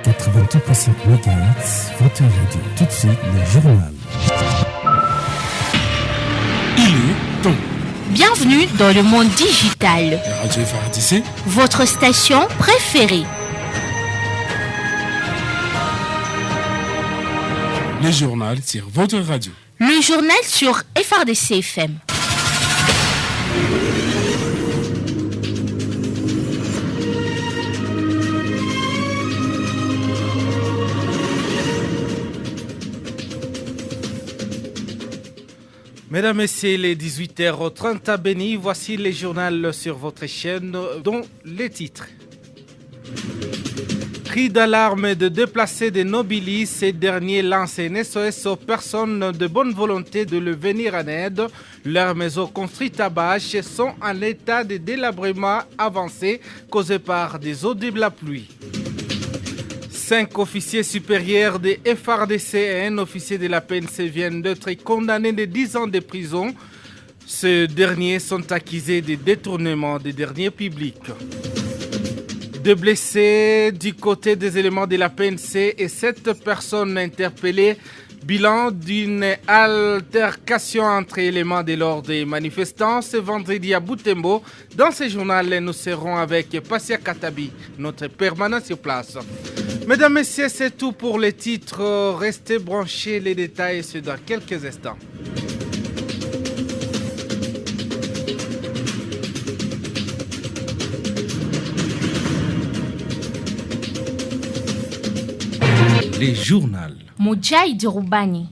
88.5 MHz, votre radio. Tout de suite, le journal. Il est temps. Bienvenue dans le monde digital. Radio FARDC, votre station préférée. le journal sur votre radio. Le journal sur FARDC FM. Mesdames, Messieurs, les 18h30 à Béni, voici les journaux sur votre chaîne, dont les titres. Cri d'alarme de déplacer des nobilis, ces derniers lancent un SOS aux personnes de bonne volonté de le venir en aide. Leurs maisons construites à bâches sont en état de délabrement avancé causé par des eaux de la pluie. 5 officiers supérieurs de FARDC et un officier de la PNC viennent d'être condamnés de 10 ans de prison. Ces derniers sont accusés de détournement des deniers publics. 2 blessés du côté des éléments de la PNC et 7 personnes interpellées. Bilan d'une altercation entre éléments de l'ordre et manifestants ce vendredi à Butembo. Dans ce journal, nous serons avec Passia Katabi, notre permanent sur place. Mesdames, Messieurs, c'est tout pour les titres. Restez branchés, les détails, c'est dans quelques instants. Les journaux. Moudjaïd Roubani.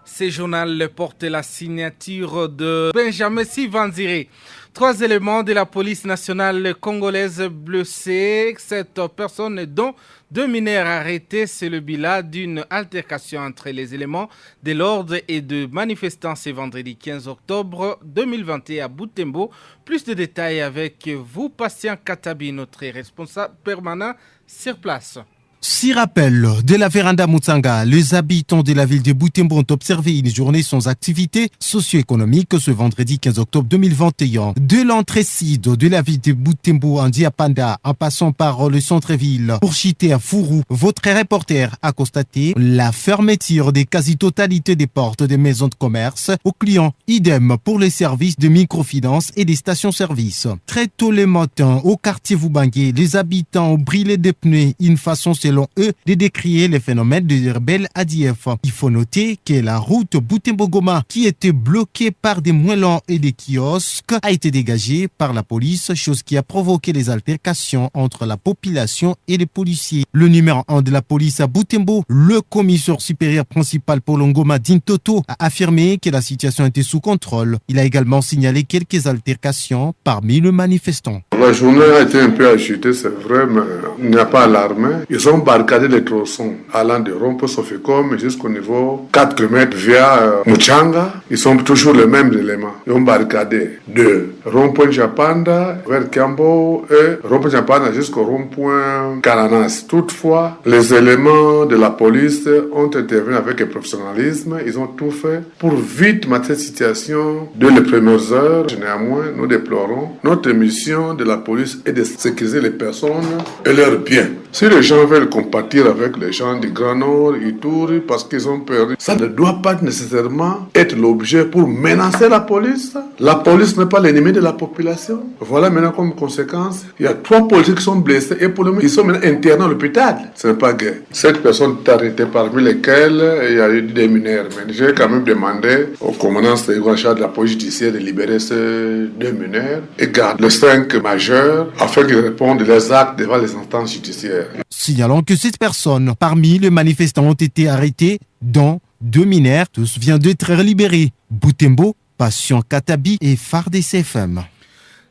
Ce journal porte la signature de Benjamin Sivanziré. 3 éléments de la police nationale congolaise blessés. 7 personnes, dont 2 mineurs arrêtés. C'est le bilan d'une altercation entre les éléments de l'ordre et de manifestants ce vendredi 15 octobre 2021 à Butembo. Plus de détails avec vous, Patient Katabi, notre responsable permanent sur place. 6 rappels de la Véranda Mutsanga. Les habitants de la ville de Butembo ont observé une journée sans activité socio-économique ce vendredi 15 octobre 2021. De l'entrée-sud de la ville de Butembo en Diapanda, en passant par le centre-ville pour Chité à Fourou, votre reporter a constaté la fermeture des quasi-totalité des portes des maisons de commerce aux clients. Idem pour les services de microfinance et des stations-service. Très tôt le matin, au quartier Voubangué, les habitants ont brûlé des pneus, une façon selon eux de décrier les phénomènes de rebelles ADF. Il faut noter que la route Butembo-Goma, qui était bloquée par des moellons et des kiosques, a été dégagée par la police, chose qui a provoqué les altercations entre la population et les policiers. Le numéro 1 de la police à Butembo, le commissaire supérieur principal pour Ngoma Dintoto, a affirmé que la situation était sous contrôle. Il a également signalé quelques altercations parmi les manifestants. La journée a été un peu agitée, c'est vrai, mais il n'y a pas alarmé. Ils ont barricadé les tronçons allant de Rompo Soficom jusqu'au niveau 4 km via Muchanga. Ils sont toujours les mêmes éléments. Ils ont barricadé de Rompo Japanda vers Cambo et Rompo Japanda jusqu'au rond-point Cananas. Toutefois, les éléments de la police ont intervenu avec un professionnalisme. Ils ont tout fait pour vite mettre cette situation dès les premières heures. Néanmoins, nous déplorons notre mission de la police est de sécuriser les personnes et leurs biens. Si les gens veulent compatir avec les gens du Grand Nord, Ituri, parce qu'ils ont perdu, ça ne doit pas nécessairement être l'objet pour menacer la police. La police n'est pas l'ennemi de la population. Voilà maintenant comme conséquence, il y a 3 policiers qui sont blessés et pour le moment, ils sont maintenant internés à l'hôpital. Ce n'est pas guère. 7 personnes sont arrêtées, parmi lesquelles il y a eu des mineurs. Mais j'ai quand même demandé au commandant de la police judiciaire de libérer ces 2 mineurs et garder les 5 majeurs afin qu'ils répondent de leurs actes devant les instances judiciaires. Signalons que 7 personnes parmi les manifestants ont été arrêtés, dont 2 mineurs. Tous viennent d'être libérés. Butembo, Patient Katabi et FARDC FM.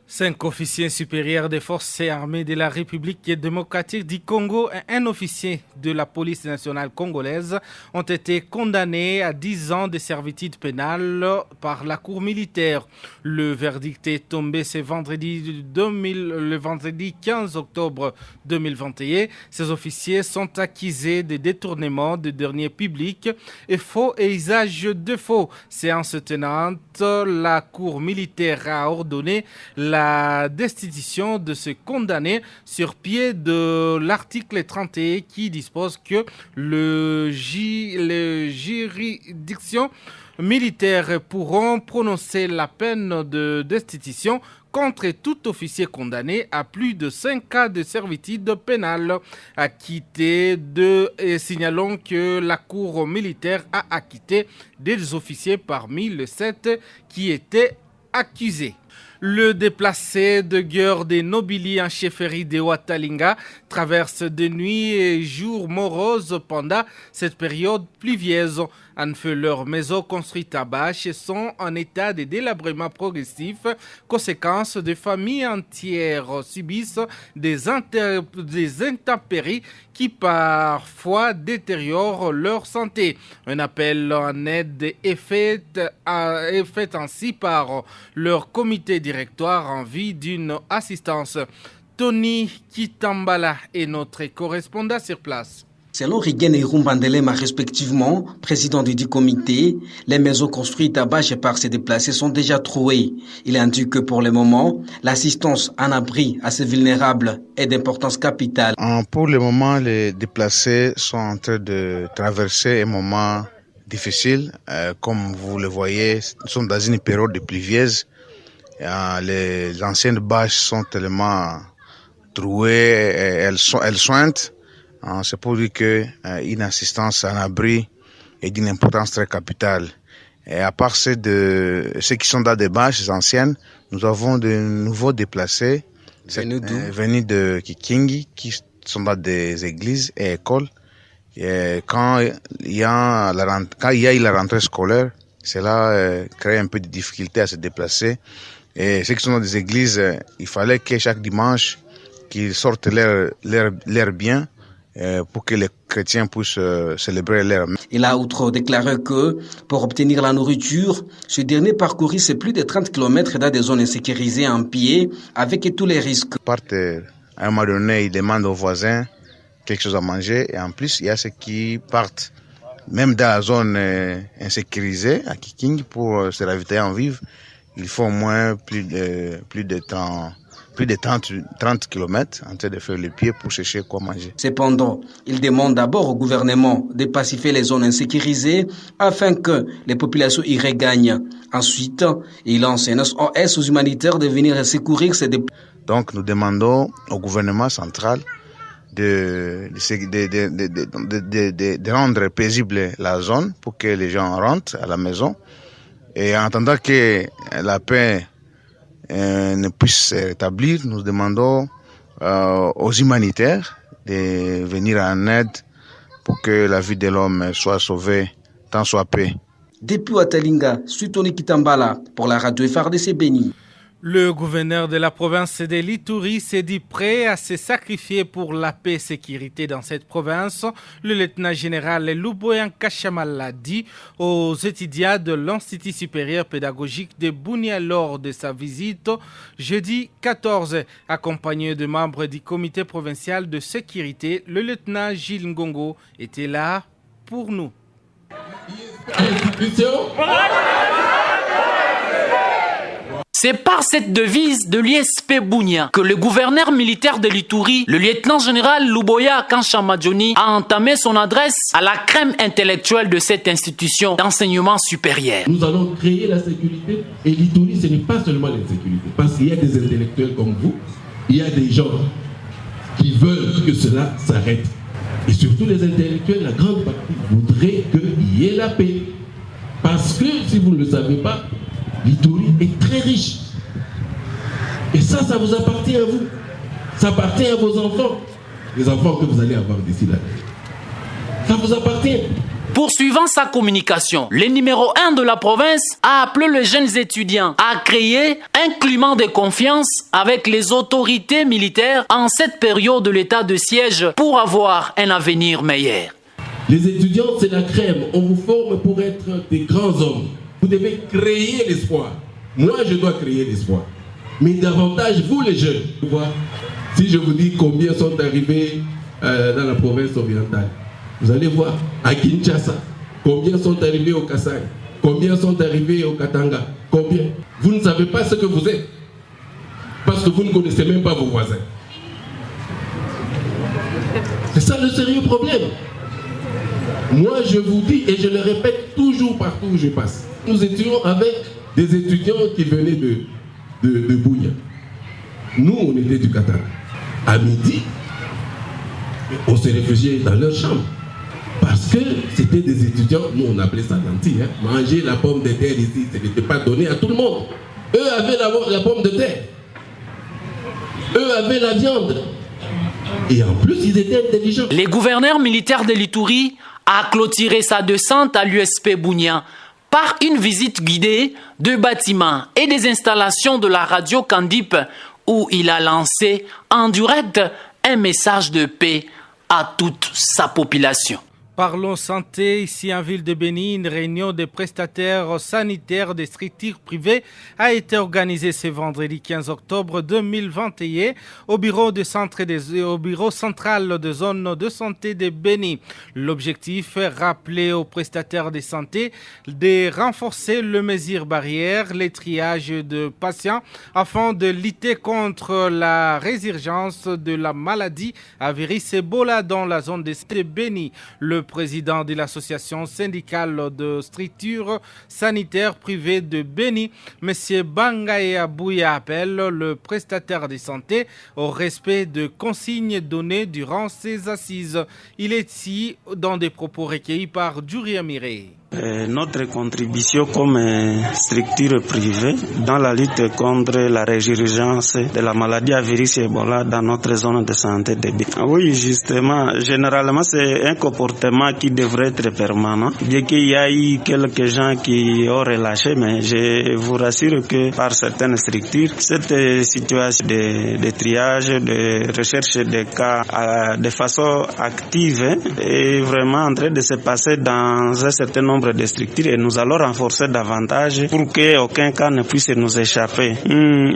5 officiers supérieurs des forces armées de la République démocratique du Congo et un officier de la police nationale congolaise ont été condamnés à 10 ans de servitude pénale par la cour militaire. Le verdict est tombé ce vendredi, le vendredi 15 octobre 2021. Ces officiers sont accusés de détournement de deniers publics et faux et usage de faux. Séance tenante, la cour militaire a ordonné la la destitution de ce condamné sur pied de l'article 31 qui dispose que les juridictions militaires pourront prononcer la peine de destitution contre tout officier condamné à plus de 5 cas de servitude pénale acquitté et signalons que la Cour militaire a acquitté des officiers parmi les 7 qui étaient accusés. Le déplacé de guerre des Nobili en chefferie de Watalinga traverse de nuits et jours moroses pendant cette période pluvieuse. En fait, leurs maisons construites à bâche sont en état de délabrement progressif, conséquence de familles entières subissent des intempéries qui parfois détériorent leur santé. Un appel en aide est fait ainsi par leur comité directoire en vue d'une assistance. Tony Kitambala est notre correspondant sur place. Selon Rigen et Rumbandelema respectivement, président du dit comité, les maisons construites à bâche par ces déplacés sont déjà trouées. Il indique que pour le moment, l'assistance en abri à ces vulnérables est d'importance capitale. Pour le moment, les déplacés sont en train de traverser un moment difficile. Comme vous le voyez, nous sommes dans une période pluvieuse. Les anciennes bâches sont tellement trouées, elles sointent. C'est pour dire qu'une assistance en abri est d'une importance très capitale. Et à part ceux qui sont dans des bâches anciennes, nous avons de nouveaux déplacés venus de Kikingi qui sont dans des églises et écoles. Et quand il y a eu la rentrée scolaire, cela crée un peu de difficulté à se déplacer. Et ceux qui sont dans des églises, il fallait que chaque dimanche, qu'ils sortent leur bien pour que les chrétiens puissent célébrer leur messe. Il a outre déclaré que pour obtenir la nourriture, ce dernier parcourissait plus de 30 km dans des zones insécurisées en pied avec tous les risques. À un moment donné, ils demandent aux voisins quelque chose à manger et en plus, il y a ceux qui partent même dans la zone insécurisée à Kiking pour se ravitailler en vivre. Il faut au moins plus de 30 km en train de faire le pied pour chercher quoi manger. Cependant, il demande d'abord au gouvernement de pacifier les zones insécurisées afin que les populations y regagnent. Ensuite, il lance un SOS aux humanitaires de venir secourir ces déplacés. Donc, nous demandons au gouvernement central de rendre paisible la zone pour que les gens rentrent à la maison. Et en attendant que la paix ne puisse se rétablir, nous demandons aux humanitaires de venir en aide pour que la vie de l'homme soit sauvée, tant soit peu. Depuis Watalinga, Tony Kitambala pour la radio FARDC Béni. Le gouverneur de la province de l'Ituri s'est dit prêt à se sacrifier pour la paix et sécurité dans cette province. Le lieutenant-général Luboyan Kachamal l'a dit aux étudiants de l'Institut supérieur pédagogique de Bunia lors de sa visite jeudi 14. Accompagné de membres du comité provincial de sécurité, le lieutenant Gilles Ngongo était là pour nous. C'est par cette devise de l'ISP Bunia que le gouverneur militaire de l'Ituri, le lieutenant-général Luboya Kanchamadjoni, a entamé son adresse à la crème intellectuelle de cette institution d'enseignement supérieur. Nous allons créer la sécurité et l'Ituri, ce n'est pas seulement l'insécurité, parce qu'il y a des intellectuels comme vous, il y a des gens qui veulent que cela s'arrête. Et surtout les intellectuels, la grande partie voudraient qu'il y ait la paix. Parce que, si vous ne le savez pas, l'Ituri est très riche. Et ça vous appartient à vous. Ça appartient à vos enfants. Les enfants que vous allez avoir d'ici là. Ça vous appartient. Poursuivant sa communication, le numéro 1 de la province a appelé les jeunes étudiants à créer un climat de confiance avec les autorités militaires en cette période de l'état de siège pour avoir un avenir meilleur. Les étudiants, c'est la crème. On vous forme pour être des grands hommes. Vous devez créer l'espoir. Moi, je dois créer l'espoir. Mais davantage, vous les jeunes. Si je vous dis combien sont arrivés dans la province orientale, vous allez voir à Kinshasa, combien sont arrivés au Kassai, combien sont arrivés au Katanga, combien. Vous ne savez pas ce que vous êtes. parce que vous ne connaissez même pas vos voisins. C'est ça le sérieux problème. Moi, je vous dis, et je le répète toujours partout où je passe, nous étions avec des étudiants qui venaient de Bunia. Nous, on était du Qatar. À midi, on se réfugiait dans leur chambre. Parce que c'était des étudiants, nous on appelait ça nantis, hein. Manger la pomme de terre ici, ce n'était pas donné à tout le monde. Eux avaient la pomme de terre. Eux avaient la viande. Et en plus, ils étaient intelligents. Le gouverneur militaire de l'Ituri a clôturé sa descente à l'USP Bunia par une visite guidée de bâtiments et des installations de la radio Kandip où il a lancé en direct un message de paix à toute sa population. Parlons santé. Ici en ville de Béni, une réunion des prestataires sanitaires des structures privées a été organisée ce vendredi 15 octobre 2021 au bureau central de zone de santé de Béni. L'objectif est rappeler aux prestataires de santé de renforcer les mesures barrières, les triages de patients afin de lutter contre la résurgence de la maladie à virus Ebola dans la zone de Béni. Le président de l'association syndicale de structures sanitaires privées de Béni, M. Bangaye Abouya, appelle le prestataire de santé au respect de consignes données durant ces assises. Il est ici dans des propos recueillis par Djuri Amiré. Notre contribution comme structure privée dans la lutte contre la résurgence de la maladie à virus Ebola dans notre zone de santé de Béni. Oui, justement, généralement c'est un comportement qui devrait être permanent. Bien qu'il y a eu quelques gens qui ont relâché, mais je vous rassure que par certaines structures, cette situation de triage, de recherche des cas de façon active est vraiment en train de se passer dans un certain nombre de structures et nous allons renforcer davantage pour qu'aucun cas ne puisse nous échapper.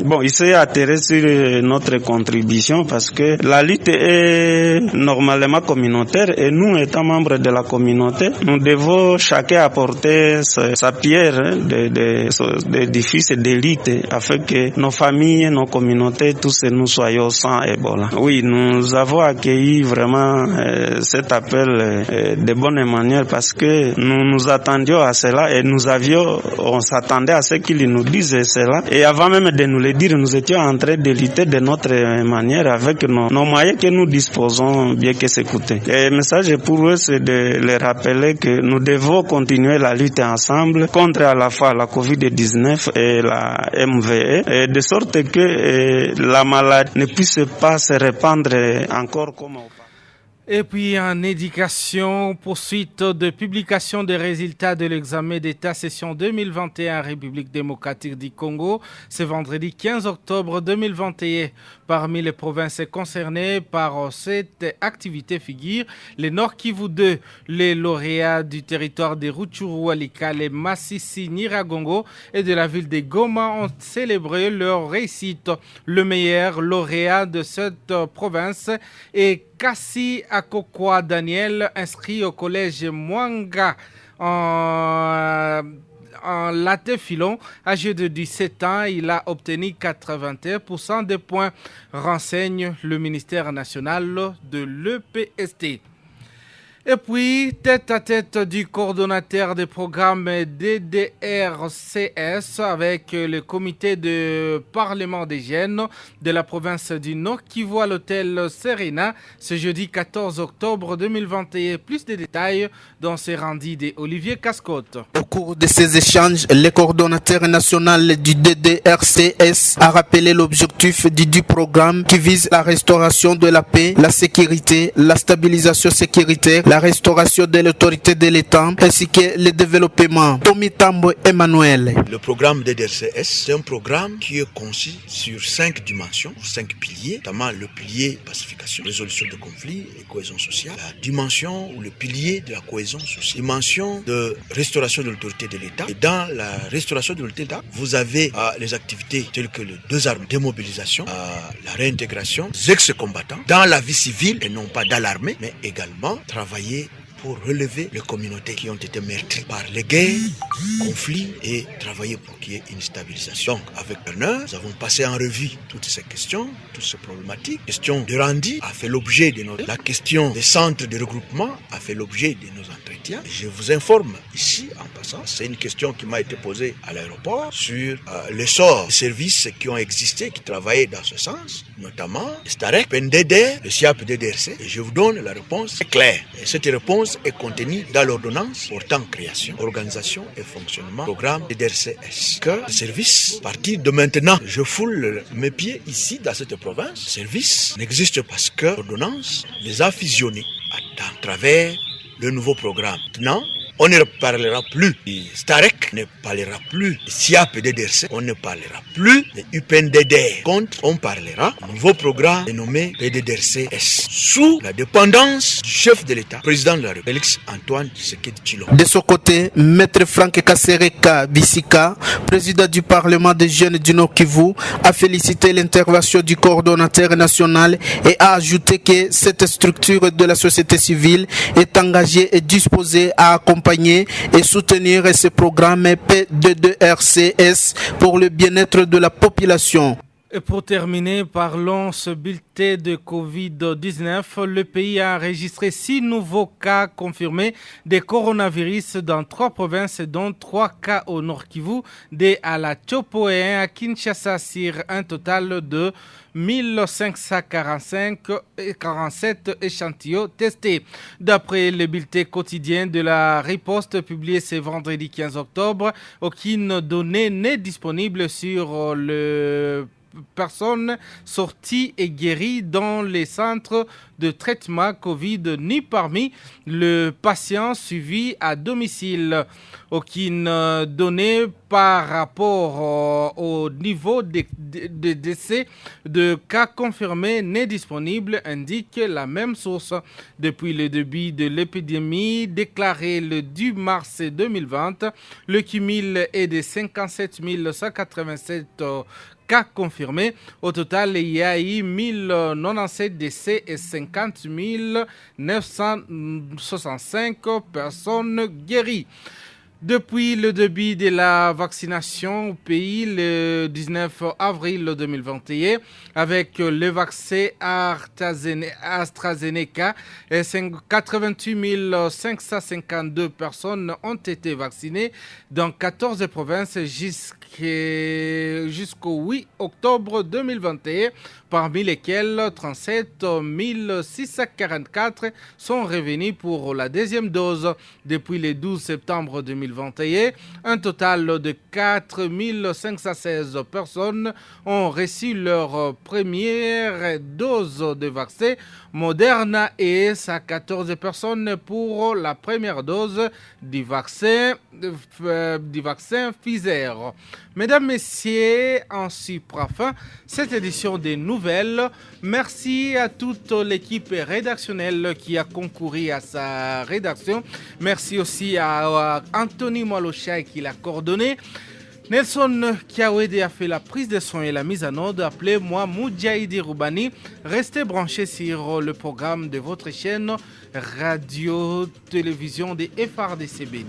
Bon, il s'est atterré sur notre contribution parce que la lutte est normalement communautaire et nous, étant membres de la communauté, nous devons chacun apporter sa pierre d'édifice et d'élite afin que nos familles, nos communautés, tous nous soyons sans Ebola. Oui, nous avons accueilli vraiment cet appel de bonne manière parce que nous attendions à cela et on s'attendait à ce qu'ils nous disent cela. Et avant même de nous le dire, nous étions en train de lutter de notre manière avec nos moyens que nous disposons, bien que s'écouter. Et le message pour eux, c'est de les rappeler que nous devons continuer la lutte ensemble contre à la fois la COVID-19 et la MVE, et de sorte que la maladie ne puisse pas se répandre encore comme auparavant. Et puis en éducation, poursuite de publication des résultats de l'examen d'État session 2021 République démocratique du Congo, ce vendredi 15 octobre 2021. Parmi les provinces concernées par cette activité figurent les Nord Kivu 2, les lauréats du territoire de Rutshuru, Walikale, Masisi, Nyiragongo et de la ville de Goma ont célébré leur réussite. Le meilleur lauréat de cette province est Kassi Akokwa Daniel, inscrit au collège Mwanga en laté-filon. Âgé de 17 ans, il a obtenu 81% des points, renseigne le ministère national de l'EPST. Et puis, tête à tête du coordonnateur des programmes DDRCS avec le comité de parlement des jeunes de la province du Nord Kivu à l'hôtel Serena ce jeudi 14 octobre 2021. Plus de détails dans ces rendus d'Olivier Cascotte. Au cours de ces échanges, le coordonnateur national du DDRCS a rappelé l'objectif du programme qui vise la restauration de la paix, la sécurité, la stabilisation sécuritaire, la restauration de l'autorité de l'État ainsi que le développement. Tommy Tambo Emmanuel. Le programme DDRCS, c'est un programme qui est conçu sur 5 dimensions, 5 piliers, notamment le pilier pacification, résolution de conflits et cohésion sociale, la dimension ou le pilier de la cohésion sociale, dimension de restauration de l'autorité de l'État. Et dans la restauration de l'autorité de l'État, vous avez les activités telles que les 2 armes, démobilisation, la réintégration des ex-combattants dans la vie civile et non pas dans l'armée, mais également travailler pour relever les communautés qui ont été meurtries par les guerres, conflits et travailler pour qu'il y ait une stabilisation. Donc, avec Bernard, nous avons passé en revue toutes ces questions, toutes ces problématiques. La question de Randi a fait l'objet de nos... La question des centres de regroupement a fait l'objet de nos entretiens. Je vous informe ici, en passant, c'est une question qui m'a été posée à l'aéroport sur l'essor des services qui ont existé, qui travaillaient dans ce sens, notamment STAREC, PNDD, le SIAP-DDRC. Et je vous donne la réponse claire. Et cette réponse est contenue dans l'ordonnance portant création, organisation et fonctionnement du programme DDRCS. Que le service, à partir de maintenant, je foule mes pieds ici dans cette province. Le service n'existe parce que l'ordonnance les a fusionnés à travers le nouveau programme. Maintenant, on ne parlera plus de STAREC, on ne parlera plus de SIAP-DDRC, on ne parlera plus de UPNDD. Contre, on parlera du nouveau programme dénommé DDRCS, sous la dépendance du chef de l'État, président de la République, Félix Antoine Tshisekedi Tshilombo. De son côté, Maître Franck Kasereka Bissika, président du Parlement des jeunes du Nord Kivu, a félicité l'intervention du coordonnateur national et a ajouté que cette structure de la société civile est engagée et disposée à accompagner et soutenir ce programme P2RCS pour le bien-être de la population. Et pour terminer, parlons ce bulletin de Covid-19. Le pays a enregistré 6 nouveaux cas confirmés de coronavirus dans 3 provinces, dont 3 cas au Nord Kivu, des à la Tchopo et à Kinshasa, sur un total de 1547 échantillons testés. D'après le bulletin quotidien de la riposte publié ce vendredi 15 octobre, aucune donnée n'est disponible sur le personnes sorties et guéries dans les centres de traitement Covid ni parmi les patients suivis à domicile. Aucune donnée par rapport au niveau de décès de cas confirmés n'est disponible, indique la même source. Depuis le début de l'épidémie déclarée le 10 mars 2020, le cumul est de 57 187 cas confirmés. Au total, il y a eu 1097 décès et 50 965 personnes guéries. Depuis le début de la vaccination au pays, le 19 avril 2021, avec le vaccin AstraZeneca, 88 552 personnes ont été vaccinées dans 14 provinces jusqu'au 8 octobre 2021, parmi lesquelles 37 644 sont revenus pour la deuxième dose. Depuis le 12 septembre 2021, un total de 4 516 personnes ont reçu leur première dose de vaccin Moderna et 14 personnes pour la première dose du vaccin Pfizer. Mesdames, Messieurs, ainsi prend fin cette édition des nouvelles. Merci à toute l'équipe rédactionnelle qui a concouru à sa rédaction. Merci aussi à Anthony Malocha qui l'a coordonné. Nelson Kiawede a fait la prise de son et la mise en ordre. Appelez-moi Moudjaïdi Roubani. Restez branchés sur le programme de votre chaîne radio-télévision des FRDC Béni.